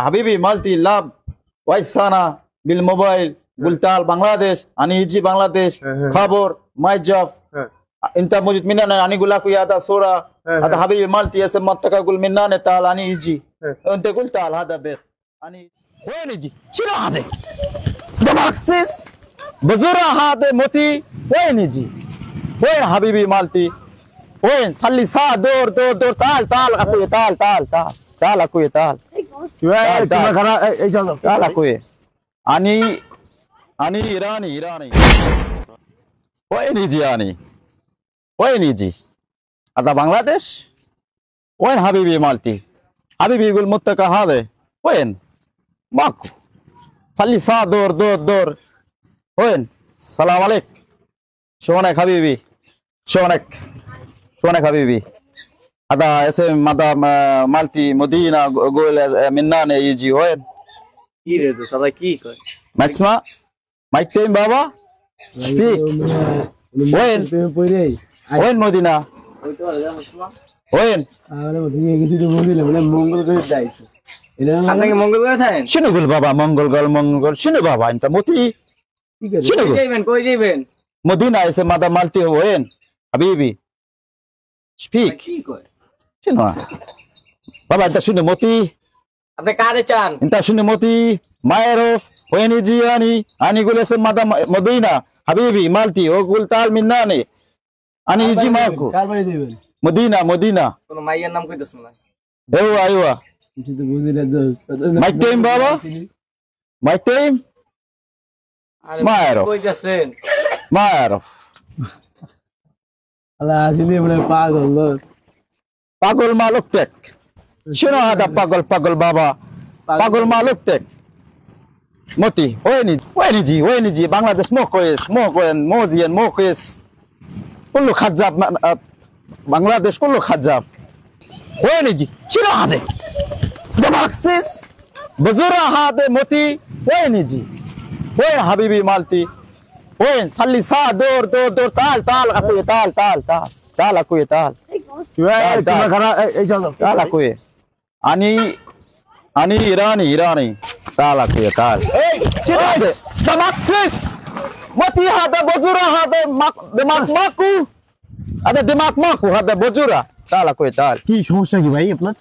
হাবিবি মালতি লাভ ওয়াইসানা বিল মোবাইল গুলতাল বাংলাদেশ আনি ইজি বাংলাদেশ খবর মাইজাফ انت موجود مننا اني اقول لك يا هذا صوره هذا حبيبي مالتي اسم منطقه اقول مننا تعال اني يجي انت قلت تعال هذا بيت اني وين يجي شنو هذا دماغسيس بزرع هذا موتي وين يجي وين حبيبي مالتي وين صلي ساعه دور دور دور تعال تعال اخوي تعال تعال تعال تعال اخوي تعال تعال اخوي اني ايراني وين يجي اني وين يجي هذا بنغلاديش وين حبيبي مالتي حبيبي يقول متكا هذا وين ماكو صلي ساعة دور دور دور وين السلام عليك شلونك حبيبي شلونك حبيبي هذا اسم مدام مالتي مدينة قول منان يجي وين كيف هذا كيف ما تسمع ما يكتم بابا سبيك وين مدينة وين شنو قول بابا منغول شنو بابا انت موتي شنو مدينة اسم مدام مالتي وين حبيبي سبيك شنو بابا انت شنو موتي انت شنو موتي ما يعرف وين يجي اني يقول اسم مدام مدينة حبيبي مالتي وقول تعال مناني اني يجي معكو مدينة ايوه مايك تيم بابا مايك تيم ما يعرف পাগল মালুক টেক شنو هذا পাগল بابا পাগল মালুক টেك موتي وين يجي بنغلاديش مو كويس مو زين مو كويس كله خزاب بنغلاديش كله خزاب وين يجي شنو هذا دماغسيس بزرع هذا موتي وين يجي وين حبيبي مالتي وين صلي ساعة دور دور دور تعال تعال اخوي تعال تعال تعال تعال اخوي تعال تعال اخوي اني ايراني تعال اخوي تعال شنو هذا دماغسيس موتي هذا بزرع هذا دماغ ماكو هذا دماغ ماكو هذا بزرع تعال اخوي تعال কি সমস্যা কি ভাই আপনার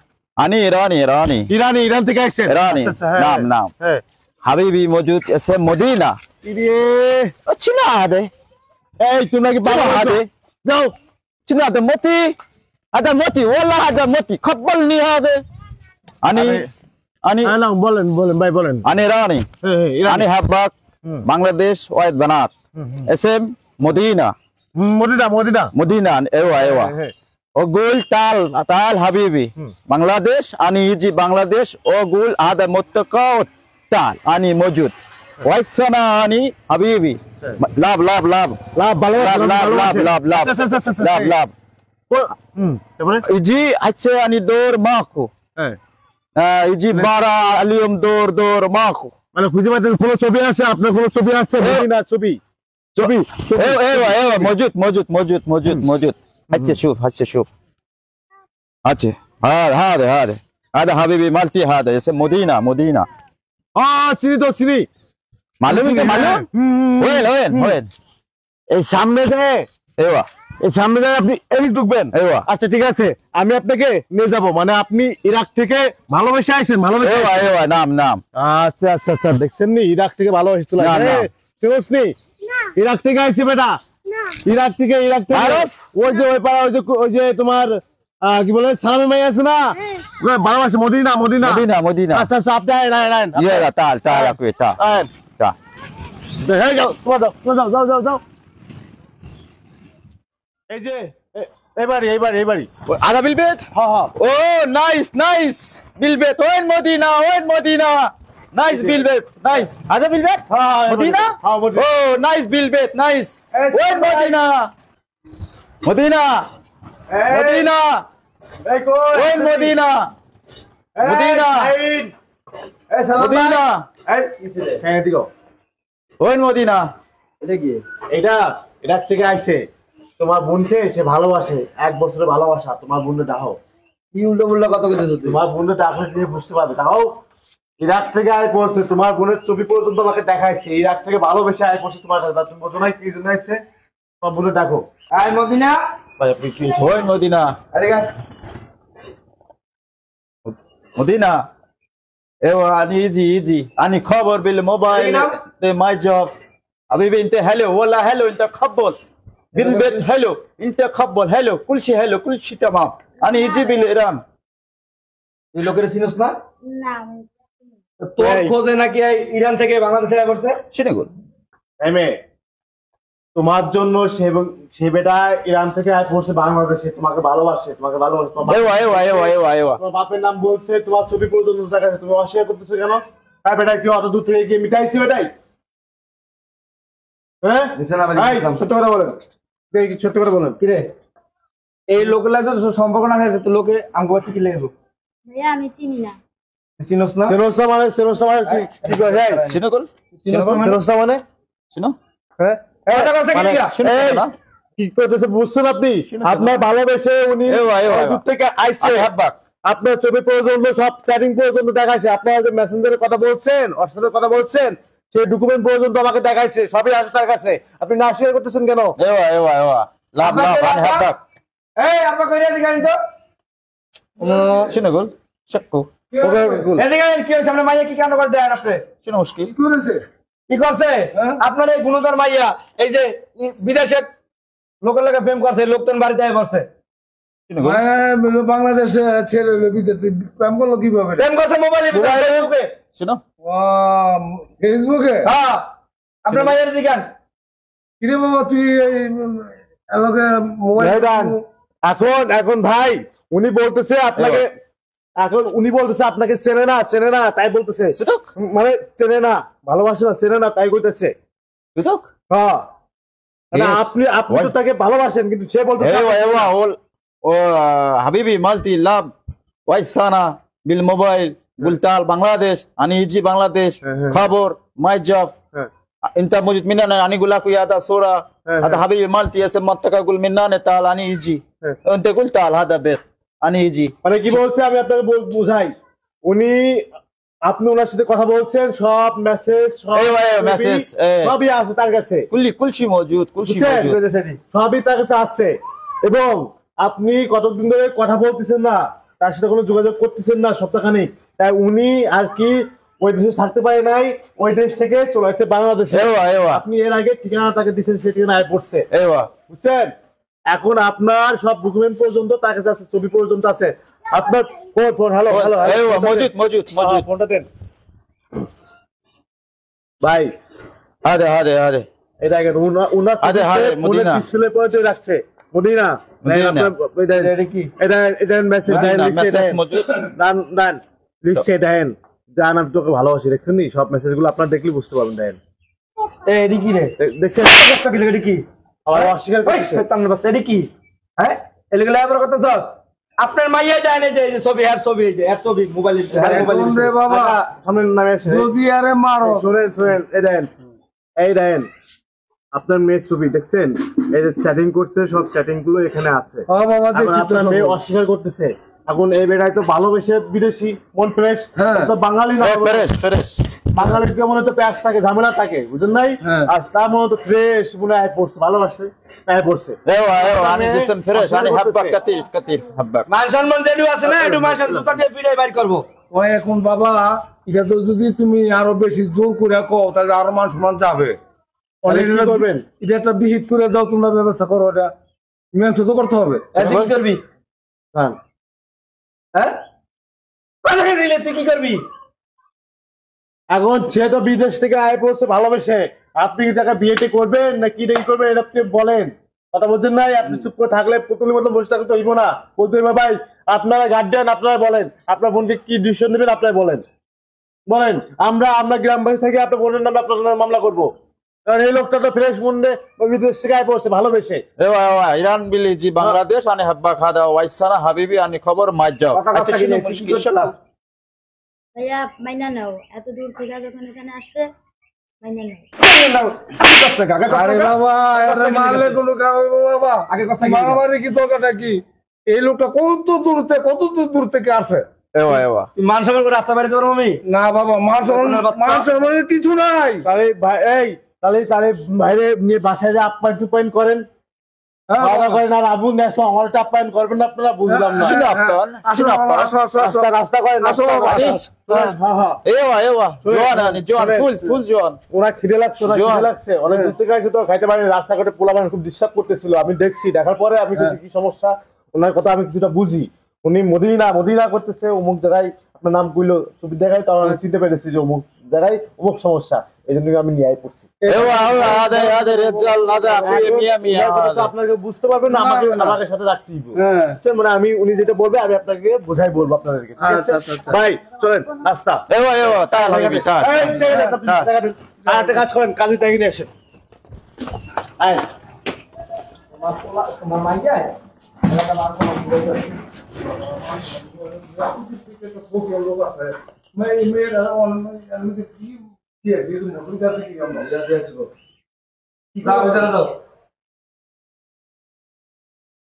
اني ইরান থেকে আসছেন ايراني نعم حبيبي موجود اسم مدينة شنو هذا এই তুমি নাকি شنو هذا যাও شنو هذا موتي والله هذا موتي قبلني هذا اني না বলেন ভাই বলেন انا ايراني انا حبك بنغلاديش وايد بنات اسم مدينة ايوه وقول تعال حبيبي بنغلاديش اني يجي بنغلاديش وقول هذا متقى تعال اني موجود وايد سنة اني حبيبي لاب يجي هسه اني دور ماكو يجي بارا اليوم دور ماكو মানে খুঁজে পাচ্ছেন কোনো ছবি আছে আপনার কোনো ছবি আছে মদিনা ছবি ايوه موجود هسه شوف هذا حبيبي مالتي هذا اسم مدينة চিনি معلوم وين এই সামনে যায় ايوه এই সামনে যায় আপনি এদিক ঢুকবেন ايوه আচ্ছা ঠিক আছে আমি আপনাকে নিয়ে যাব মানে আপনি ইরাক থেকে ভালোবেসে আইছেন ايوه نعم আচ্ছা দেখছেন নি ইরাক থেকে ভালোবেসে চলে আসে চিনোস নি ইরাক থেকে আইছি বেটা ইরাক থেকে আরফ ওই যে ওই পাড়া ওই যে তোমার কি বলে সালামি ভাই আছে না ভালোবাসে মদিনা আচ্ছা আপনি আইন يلا تعال اخوي تعال যাও এই যে এই বাড়ি هذا بالبيت হ্যাঁ اوه نايس بالبيت وين مدينة نايس بالبيت نايس هذا بالبيت مدينة اوه نايس بالبيت نايس وين مدينة وين مدينة وين مدينة এটা কি এটা ইরাক থেকে আইছে তোমার বোনকে সে ভালোবাসে 1 বছরের ভালোবাসা তোমার বোনকে দাও কি উল্টো পুল্টো কথা কইতেছ তুই? তোমার বোনের ডাকলে তুমি বুঝতে পারবে। তাও ইরাক থেকে আয় পড়ছে, তোমার বোনের ছবি পর্যন্ত আমাকে দেখাইছে, ইরাক থেকে ভালোবেসে আয় পড়ছে তোমার কাছে। তুমি বোঝো না কি জন্য আইছে? তোমার বোনের ডাকো। আয় মদিনা। ভাই আপনি কি ওই মদিনা আরে গা মদিনা ايوه اني يجي اني خبر بالموبايل ماي جوب حبيبي انت حلو والله حلو انت خبل بالبيت حلو انت خبل حلو كل شيء حلو كل شيء تمام انا يجي بالايران তুই লোকের চিনিস না? না তোর এই। খোঁজে নাকি এই ইরান থেকে বাংলাদেশে আয় পড়ছে? شنو يقول এমএ তোমার জন্য সে বেটা ইরান থেকে আয় পড়ছে বাংলাদেশে, তোমাকে ভালোবাসে, তোমাকে ভালোবাসে। ايوه ايوه ايوه ايوه ايوه তোমার বাপের নাম বলছে, তোমার ছবি পর্যন্ত দেখাচ্ছে, তুমি অস্বীকার করতেছো কেন? তাই বেটা কি অত দূর থেকে গিয়ে মিটাইছি বেটাই? হ্যাঁ নিচে নামে এই, দিলাম। সত্য কথা বলেন, এই, সত্য কথা বলেন। কি রে? এই লোকের লাগে তো সম্পর্ক না থাকে তো লোকে আমগো কি লাগবে? ভাইয়া আমি চিনি না। চিনোস না? সেরোসা মানে কি করে? হ্যাঁ شنو يقول সেরোসা মানে شنو হ্যাঁ কথা কথা মানে কি দিয়া? شنو এই, كده কি করতেছে বুঝছেন আপনি? শুনেছেন? আপনার ভালোবেসে উনি এওয়া, এওয়া, অনেক দূর থেকে আইছে, انا احبك আপনার ছবি পর্যন্ত সব চ্যাটিং পর্যন্ত দেখাইছে, আপনারা যে মেসেঞ্জারে কথা বলছেন, হোয়াটসঅ্যাপে কথা বলছেন, সেই ডকুমেন্ট পর্যন্ত আমাকে দেখাইছে, সবই আছে তার কাছে। আপনি না শেয়ার করতেছেন কেন? ايوه ايوه ايوه لا لا انا احبك এই আপা কইরা দিগান তো। شنو يقول شكو এদিকে আইন, কি হইছে? আমরা মাইয়া কি কাণ্ড করে দেন আপনি? شنو مشكل কি করেছে? কি করছে? আপনার এই গুণধর মাইয়া এই যে বিদেশে লোকের লাগে প্রেম করছে, লোকজন বাড়িতে আয় করছে। شنو يقول বাংলাদেশে ছেলে হলো বিদেশে প্রেম করলো কিভাবে? প্রেম করছে মোবাইলে, ফেসবুকে। شنو ফেসবুকে? হ্যাঁ, আপনার মাইয়ার দিগান। কিরে বাবা তুই আমাকে মোবাইল ভাইদান, এখন ভাই উনি বলতেছে আপনাকে, এখন উনি বলতেছে আপনাকে চেনে না তাই বলতেছে, صدق মানে চেনে না, ভালোবাসে না, চেনে না তাই কইতেছে। صدق হ্যাঁ মানে Yes. আপনি তো তাকে ভালোবাসেন, কিন্তু সে বলতেছে ايوه ايوه هو حبيبي مالتي لاب ويسانا بالموبايل قلت تعال بنغلاديش انا يجي بنغلاديش خبر ماي جوب হ্যাঁ, انت موجود مننا انا اقول لك يا هذا صوره هذا حبيبي مالتي اسم منطقه اقول مننا تعال انا يجي انت قلت تعال هذا بيت انا يجي মানে কি বলছে আমি আপনাকে বুঝাই। উনি আপনি ওনার সাথে কথা বলছেন, সব মেসেজ সব ايوه ايوه ছবি, مسج সবই আছে তার কাছে, كل شيء موجود كل شيء বুঝছেন? موجود সবই তার কাছে আছে। এবং আপনি কতদিন ধরে কথা বলতেছেন না, তার সাথে কোনো যোগাযোগ করতেছেন না সপ্তাহখানেক, তাই উনি আর কি ওই দেশে থাকতে পারে নাই, ওই দেশ থেকে চলে আসছে বাংলাদেশে। ايوه ايوه আপনি এর আগে ঠিকানা তাকে দিচ্ছেন, সেই ঠিকানায় পড়ছে, ايوه বুঝছেন? এখন আপনার সব ডকুমেন্ট পর্যন্ত তার কাছে আছে, ছবি পর্যন্ত আছে। আপনার ফোন হ্যালো হ্যালো ايوه موجود موجود موجود ফোনটা দেন ভাই। هذا এটা দেখেন উনার আরে, আরে, মদিনা। ডিসপ্লে পর্যন্ত রাখছে মদিনা। মদিনা। এটা কি? এটা মেসেজ দেন, مدينة লিখছে مسج দেন, موجود দেন লিখছে দেন, জান আমি তোকে ভালোবাসি, দেখছেন নি? সব মেসেজ গুলো আপনার দেখলে বুঝতে পারবেন। দেন এডি কি রে? দেখছেন? কষ্ট কি লাগে কি? আবার অস্বীকার ওই করছে। শয়তানের বাচ্চা, এডি কি? হ্যাঁ? এলিগলা আবার কথা সব। আপনার মাইয়া যায় না যে ছবি, আর ছবি, এই যে এর ছবি মোবাইলে, মোবাইলে। রে বাবা আচ্ছা, সামনে নামে আসে। যদি আরে মারো শুনেন এই দেন আপনার মেয়ের ছবি দেখছেন? এই যে চ্যাটিং করছে, সব চ্যাটিং গুলো এখানে আছে। ও বাবা এখন দেখছি তো আপনার সব। মেয়ে অস্বীকার করতেছে। এখন এই বেটাই তো ভালোবেসে বিদেশি, মন ফ্রেশ, হ্যাঁ। তো বাঙালি না, فريش বাঙালির কেমন তো প্যাস থাকে, ঝামেলা থাকে, বুঝলেন নাই? হ্যাঁ। আর তার মনে তো ফ্রেশ মনে হয় পড়ছে, ভালোবাসে তাই পড়ছে। ايوه ايوه انا جسم فريش انا حبك كثير كثير حبك মান সম্মান যেটু আছে না, একটু মান সম্মান জুতা দিয়ে পিড়াই বাইর করবো। ও এখন বাবা এটা তো যদি তুমি আরো বেশি জোর করে কও তাহলে আরো মান সম্মান যাবে। তাহলে কি করবেন? এটা একটা বিহিত করে দাও, তোমরা ব্যবস্থা করো, এটা মীমাংস তো করতে হবে। তুই কি করবি? হ্যাঁ, হ্যাঁ? পালাকে দিলে তুই কি করবি? এখন সে তো বিদেশ থেকে আয় পড়ছে ভালোবেসে, আপনি কি তাকে বিয়েটি করবেন না কি দেখি করবেন, এটা আপনি বলেন। কথা বলছেন নাই, আপনি চুপ করে থাকলে পুতুলের মতো বসে থাকতে হইব না, বলতে হইবে ভাই আপনারা গার্ডিয়ান, আপনারা বলেন আপনার বোনকে কি ডিসিশন নেবেন, আপনারা বলেন। আমরা গ্রামবাসী থেকে আপনার বোনের নামে আপনার নামে মামলা করবো, কারণ এই লোকটা তো ফ্রেশ মনে বিদেশ থেকে আয় পড়ছে ভালোবেসে। ايوه ايوه ايران بيجي بنغلاديش انا حبك هذا ويسانا حبيبي انا خبر ما جاوب কথা আচ্ছা কথা شنو কি مشكلة করছিলাম? ভাইয়া মাইনা নাও, এত দূর থেকে যখন এখানে আসছে মাইনা নাও। আগে কষ্ট টাকা, আগে কষ্ট আরে টাকা। বাবা এটা কষ্ট কি মারলে লিখেছে? কোনো কাজ হবে বাবা? আগে কষ্ট কি লিখেছে? মারামারি কি দরকারটা কি? এই লোকটা কত দূর থেকে আসে। এওয়া এওয়া তুই মান সম্মান করে রাস্তা বাড়িতে পারবো আমি? না বাবা, মান সম্মানের কিছু নাই। তাহলে ভাই এই তাহলে বাইরে নিয়ে বাসায় যে আপ্যায়ন টুপায়ন করেন, হ্যাঁ, খাওয়া দাওয়া করেন, আর আবুল নেশো আমার আপ্যায়ন করবেন না আপনারা, বুঝলাম না। শুনো আপন শুনো আপন রাস্তা রাস্তা করেন, আসো রাস্তা বাবা, করেন। আসো। হ্যাঁ, হ্যাঁ। এওয়া এওয়া জোয়ান আনি জোয়ান ফুল জোয়ান ওনার খিদে লাগছে, খিদে লাগছে, অনেক দূর থেকে আসে তো খাইতে পারেনি, রাস্তাঘাটে পোলাপান খুব ডিস্টার্ব করতেছিল, আমি দেখছি, দেখার পরে আমি বলছি কি সমস্যা, ওনার কথা আমি কিছুটা বুঝি। উনি মদিনা করতেছে, অমুক জায়গায় আপনার নাম কইলো, ছবি দেখায়, তখন আমি চিনতে পেরেছি যে অমুক জায়গায় অমুক সমস্যা, এই জন্য আমি নিয়ে পড়ছি। এওয়া আদে রেজাল আদা মিয়া মিয়া আপনাকে বুঝতে পারবেন না, আমাকে সাথে রাখতেই হবে। হ্যাঁ। বুঝছেন? মানে উনি যেটা বলবে আমি আপনাকে বোঝাই বলবো আপনাদেরকে, ঠিক আছে? আচ্ছা। ভাই চলেন রাস্তা। এওয়া তা লাগবে তা এই, জায়গা দেন। আর একটা কাজ করেন, কাজে টাইম নিয়ে আসেন। আয়। তোমার মাইয়ায় লোক আছে মেয়েরা কি মজুর কাছে কি আমরা যাও ভিতরে যাও।